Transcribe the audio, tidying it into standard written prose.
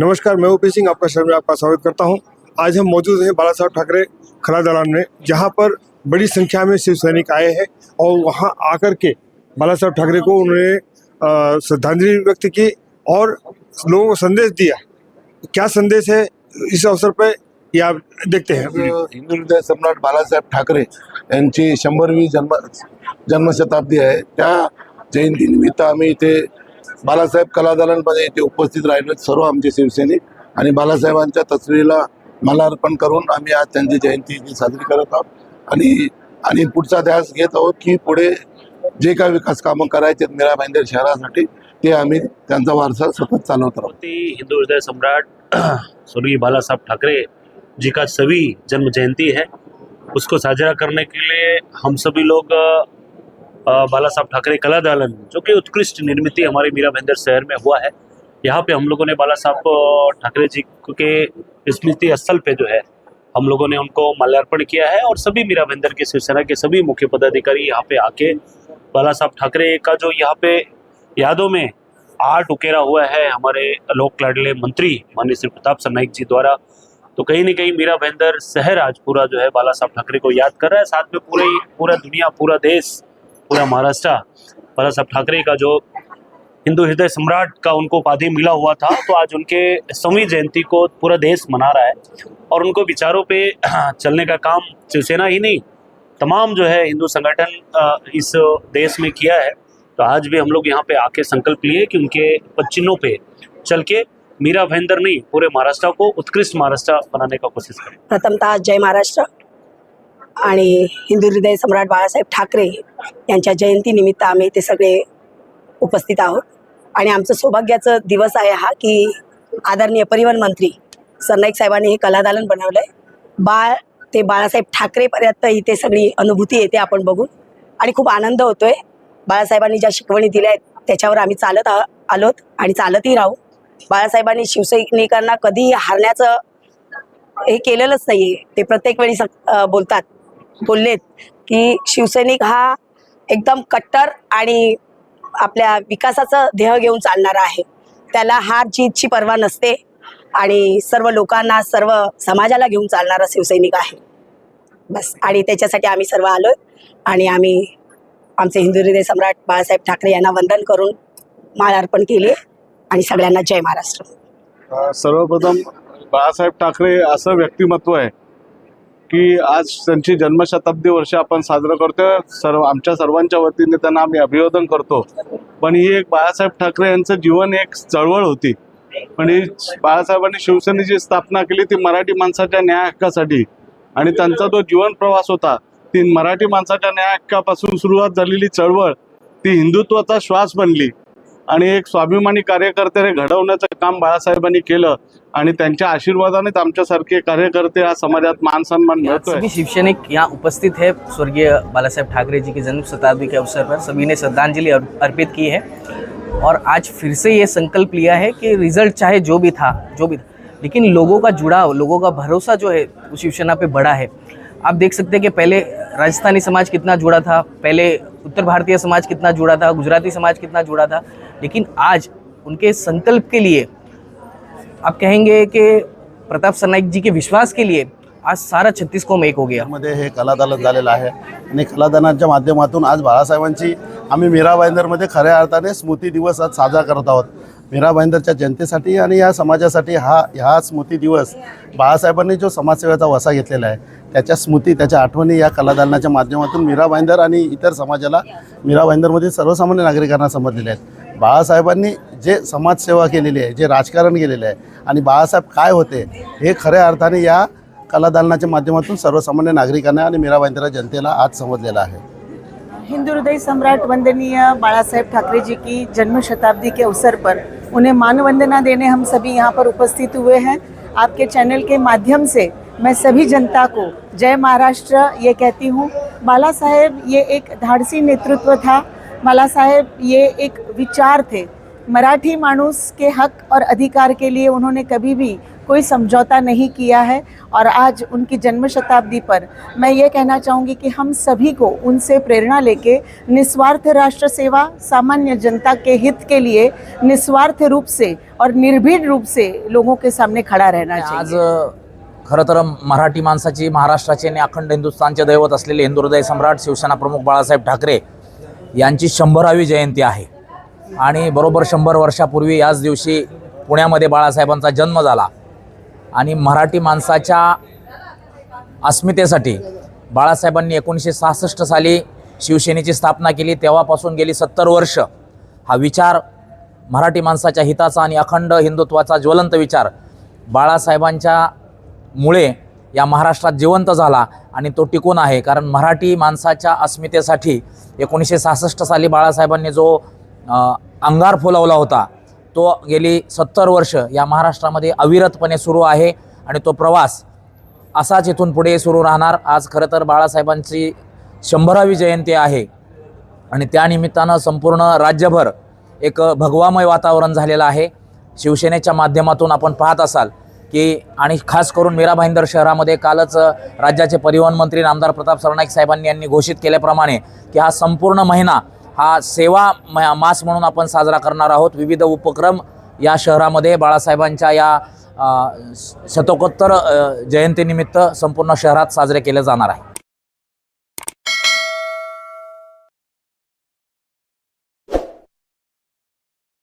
नमस्कार, मैं ओपी सिंह आपका शहर में आपका स्वागत करता हूं। आज हम मौजूद हैं बाला साहब ठाकरे खला दलान में, जहां पर बड़ी संख्या में शिव सैनिक आए हैं और वहां आकर के बाला साहब ठाकरे को उन्होंने श्रद्धांजलि व्यक्त की और लोगों को संदेश दिया। क्या संदेश है इस अवसर पर ये आप देखते हैं। हिंदू हृदय सम्राट बाळासाहेब ठाकरे यांची 100वी जन्मशताब्दी आहे। त्या जयंतीनिमित्त आम्ही इथे बाळासाहेब कला दलानमध्ये इथे उपस्थित राहिलो सर्व आमचे शिवसैनिक आणि बाळासाहेबांच्या तस्वीरीला माल्यार्पण करून आम्ही आज त्यांची जयंती साजरी करत आहोत आणि पुढचा ध्यास घेत आहोत की पुढे जे काही विकास कामं करायचे मीरा भाईंदर शहरासाठी ते आम्ही त्यांचा वारसा सतत चालवत आहोत। हिंदू हृदय सम्राट स्वर्गीय बाला साहब ठाकरे जी का 100वीं जन्म जयंती है, उसको साझा करने के लिए हम सभी लोग बाला साहब ठाकरे कला दालन, जो कि उत्कृष्ट निर्मित हमारे मीरा भाईंदर शहर में हुआ है, यहाँ पे हम लोगों ने बाला साहब ठाकरे जी के स्मृति स्थल पे जो है हम लोगों ने उनको माल्यार्पण किया है और सभी मीरा भाईंदर के शिवसेना के सभी मुख्य पदाधिकारी यहाँ पे आके बाला साहब ठाकरे का जो यहाँ पे यादों में आर्ट उकेरा हुआ है हमारे लोक लाडले मंत्री माननीय श्री प्रताप सरनाईक जी द्वारा, तो कहीं न कहीं मीरा भाईंदर शहर आज पूरा जो है बाला साहब ठाकरे को याद कर रहा है। साथ में पूरा दुनिया, पूरा देश, पूरा महाराष्ट्र बाला साहब ठाकरे का जो हिंदू हृदय सम्राट का उनको उपाधि मिला हुआ था, तो आज उनके 100वीं जयंती को पूरा देश मना रहा है और उनको विचारों पे चलने का काम शिवसेना ही नहीं तमाम जो है हिंदू संगठन इस देश में किया है। तो आज भी हम लोग यहाँ पे आके संकल्प लिए कि उनके पच्चिनों पे चल के मीरा भाईंदर नहीं पूरे महाराष्ट्र को उत्कृष्ट महाराष्ट्र बनाने का कोशिश करें। प्रथमतः जय महाराष्ट्र आणि हिंदू हृदय सम्राट बाळासाहेब ठाकरे यांच्या जयंतीनिमित्त आम्ही ते सगळे उपस्थित आहोत आणि आमचं सौभाग्याचा दिवस आहे हा की आदरणीय परिवहन मंत्री सरनाईक साहेबांनी हे कलादालन बनवलंय। ते बाळासाहेब ठाकरेपर्यंत इथे सगळी अनुभूती येते आपण बघून आणि खूप आनंद होतोय। बाळासाहेबांनी ज्या शिकवणी दिल्या आहेत त्याच्यावर आम्ही चालत आलोत आणि चालतही राहू। बाळासाहेबांनी शिवसैनिकांना कधी हारण्याचं हे केलेलंच नाहीये। ते प्रत्येक वेळी बोललेत की शिवसैनिक हा एकदम कट्टर आणि आपल्या विकासाचं ध्येय घेऊन चालणारा आहे। त्याला हार जीतची पर्वा नसते आणि सर्व लोकांना, सर्व समाजाला घेऊन चालणारा शिवसैनिक आहे बस। आणि त्याच्यासाठी आम्ही सर्व आलोय आणि आम्ही आमचे हिंदू हृदय सम्राट बाळासाहेब ठाकरे यांना वंदन करून माल्यार्पण केले आणि सगळ्यांना जय महाराष्ट्र। सर्वप्रथम बाळासाहेब ठाकरे असं व्यक्तिमत्व आहे की आज त्यांची जन्मशताब्दी वर्ष आपण साजरं करतोय। आमच्या सर्वांच्या वतीने त्यांना आम्ही अभिवादन करतो। पण ही एक बाळासाहेब ठाकरे यांचं जीवन एक चळवळ होती। पण ही बाळासाहेबांनी शिवसेनेची स्थापना केली ती मराठी माणसाच्या न्याय हक्कासाठी आणि त्यांचा जो जीवन प्रवास होता ती मराठी माणसाच्या न्याय हक्कापासून सुरुवात झालेली चळवळ ती हिंदुत्वाचा श्वास बनली आणि एक स्वाभिमानी कार्यकर्ते घडवण्याचं काम बाळासाहेबांनी केलं आणि त्यांच्या आशीर्वादानेच आमच्यासारखे कार्यकर्ते या समाजात मान सन्मान मिळतोय। सभी शिवसैनिक यहाँ उपस्थित है। स्वर्गीय बाला साहेब ठाकरे जी की जन्म शताब्दी के अवसर पर सभी ने श्रद्धांजलि अर्पित की है और आज फिर से ये संकल्प लिया है कि रिजल्ट चाहे जो भी था लेकिन लोगों का जुड़ाव, लोगों का भरोसा जो है वो शिवसेना पे बड़ा है। आप देख सकते हैं कि पहले राजस्थानी समाज कितना जुड़ा था, पहले उत्तर भारतीय समाज कितना जुड़ा था, गुजराती समाज कितना जुड़ा था, लेकिन आज उनके संकल्प के लिए आप कहेंगे कि प्रताप सरनाईक जी के विश्वास के लिए आज सारा छत्तीसगढ़ एक हो गया। मध्ये हे कलादालन झालेलं आहे आणि कलादानाच्या माध्यमातून आज बाळासाहेबांची आम्ही मीरा भाईंदरमध्ये खऱ्या अर्थाने स्मृती दिवस आज साजरा करत आहोत। मीरा भाईंदरच्या जनतेसाठी आणि या समाजासाठी हा स्मृती दिवस बाळासाहेबांनी जो समाजसेवेचा वसा घेतलेला आहे त्याच्या स्मृती, त्याच्या आठवणी या कलादालनाच्या माध्यमातून मीरा भाईंदर आणि इतर समाजाला, मीरा भाईंदरमधील सर्वसामान्य नागरिकांना समजलेले आहेत। बाळासाहेबांनी जे समाजसेवा केलेली आहे, जे राजकारण केलेलं आहे आणि बाळासाहेब काय होते हे खऱ्या अर्थाने या कलादालनाच्या माध्यमातून सर्वसामान्य नागरिकांना आणि मीरा भाईंदर जनतेला आज समजलेला आहे। हिंदू हृदय सम्राट वंदनीय बाळासाहेब ठाकरे जी की जन्म शताब्दी के अवसर पर उन्हें मानवंदना देने हम सभी यहाँ पर उपस्थित हुए हैं। आपके चैनल के माध्यम से मैं सभी जनता को जय महाराष्ट्र ये कहती हूँ। बाला साहेब ये एक धाड़सी नेतृत्व था। बाला साहेब ये एक विचार थे। मराठी मानुस के हक और अधिकार के लिए उन्होंने कभी भी कोई समझौता नहीं किया है। और आज उनकी जन्म शताब्दी पर मैं ये कहना चाहूँगी कि हम सभी को उनसे प्रेरणा लेके निस्वार्थ राष्ट्र सेवा, सामान्य जनता के हित के लिए निस्वार्थ रूप से और निर्भीड रूप से लोगों के सामने खड़ा रहना आज चाहिए। खरं तर मराठी माणसाची, महाराष्ट्राचे आणि अखंड हिंदुस्थानचे दैवत असलेले हिंदू हृदय सम्राट शिवसेना प्रमुख बाळासाहेब ठाकरे यांची 100वी जयंती आहे आणि बरोबर 100 वर्षापूर्वी याच दिवशी पुण्यामध्ये बाळासाहेबांचा जन्म झाला आणि मराठी माणसाच्या अस्मितेसाठी बाळासाहेबांनी 1966 साली शिवसेनेची स्थापना केली। तेव्हापासून गेली 70 वर्ष हा विचार, मराठी माणसाच्या हिताचा आणि अखंड हिंदुत्वाचा ज्वलंत विचार बाळासाहेबांच्या मुळे या महाराष्ट्रात जिवंत झाला आणि तो टिकून आहे। कारण मराठी माणसाच्या अस्मितेसाठी 1966 साली बाळासाहेबांनी जो अंगार फुलवला होता तो गेली 70 वर्ष या महाराष्ट्रामध्ये अविरतपणे सुरू आहे आणि तो प्रवास असाच इथून पुढे सुरू राहणार। आज खरं तर बाळासाहेबांची 100वी जयंती आहे आणि त्यानिमित्तानं संपूर्ण राज्यभर एक भगवामय वातावरण झालेलं आहे। शिवसेनेच्या माध्यमातून आपण पाहत असाल की आणि खास करून मीरा भाईंदर शहरामध्ये कालच राज्याचे परिवहन मंत्री नामदार प्रताप सरनाईक साहेबांनी यांनी घोषित केल्याप्रमाणे की हा संपूर्ण महिना हा सेवा मास म्हणून आपण साजरा करणार आहोत। विविध उपक्रम या शहरामध्ये बाळासाहेबांच्या या शतकोत्तर जयंतीनिमित्त संपूर्ण शहरात साजरे केले जाणार आहे।